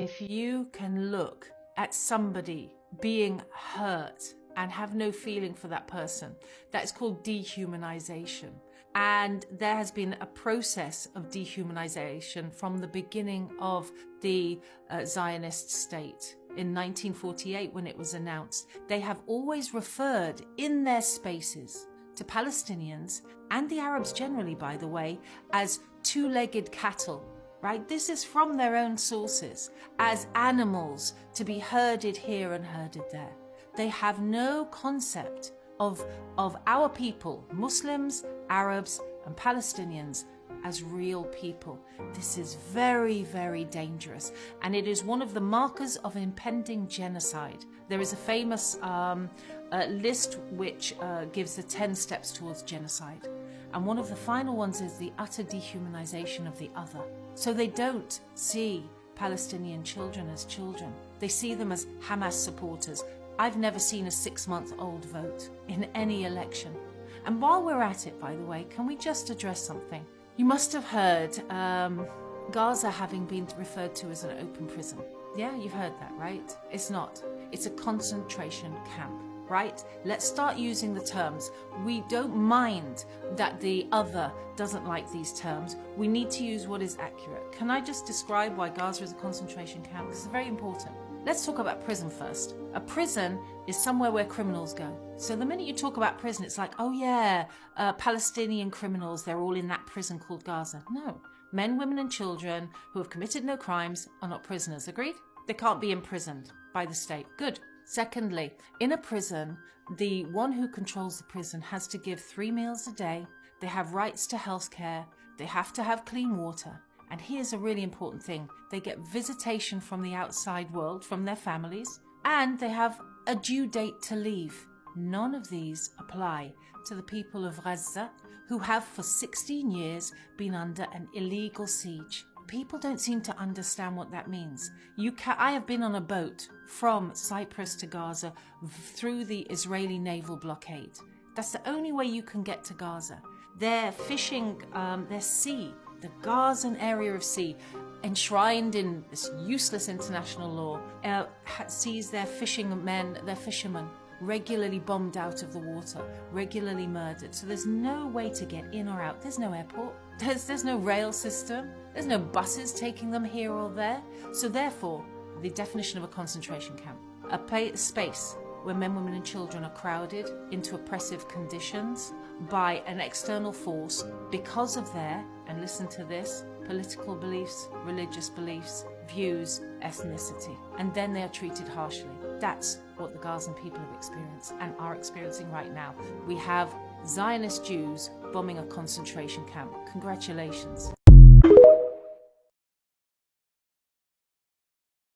If you can look at somebody being hurt and have no feeling for that person, that is called dehumanization. And there has been a process of dehumanization from the beginning of the Zionist state. In 1948, when it was announced, they have always referred in their spaces to Palestinians and the Arabs generally, by the way, as two-legged cattle, right? This is from their own sources, as animals to be herded here and herded there. They have no concept of our people, Muslims, Arabs, and Palestinians, as real people. This is very, very dangerous, and it is one of the markers of impending genocide. There is a famous list which gives the 10 steps towards genocide, and one of the final ones is the utter dehumanization of the other. So they don't see Palestinian children as children. They see them as Hamas supporters. I've never seen a 6-month-old vote in any election. And while we're at it, by the way, can we just address something? You must have heard Gaza having been referred to as an open prison. Yeah, you've heard that, right? It's not. It's a concentration camp, right? Let's start using the terms. We don't mind that the other doesn't like these terms. We need to use what is accurate. Can I just describe why Gaza is a concentration camp? This is very important. Let's talk about prison first. A prison is somewhere where criminals go. So the minute you talk about prison, it's like, oh yeah, Palestinian criminals, they're all in that prison called Gaza. No, men, women and children who have committed no crimes are not prisoners, agreed? They can't be imprisoned by the state. Good. Secondly, in a prison, the one who controls the prison has to give 3 meals a day. They have rights to health care. They have to have clean water. And here's a really important thing. They get visitation from the outside world, from their families, and they have a due date to leave. None of these apply to the people of Gaza, who have for 16 years been under an illegal siege. People don't seem to understand what that means. I have been on a boat from Cyprus to Gaza through the Israeli naval blockade. That's the only way you can get to Gaza. Their fishing, their sea, the Gazan area of sea, enshrined in this useless international law, sees their fishermen regularly bombed out of the water, regularly murdered. So there's no way to get in or out. There's no airport. There's no rail system. There's no buses taking them here or there. So therefore, the definition of a concentration camp, a space where men, women and children are crowded into oppressive conditions by an external force because of their, and listen to this, political beliefs, religious beliefs, views, ethnicity. And then they are treated harshly. That's what the Gazan people have experienced and are experiencing right now. We have Zionist Jews bombing a concentration camp. Congratulations.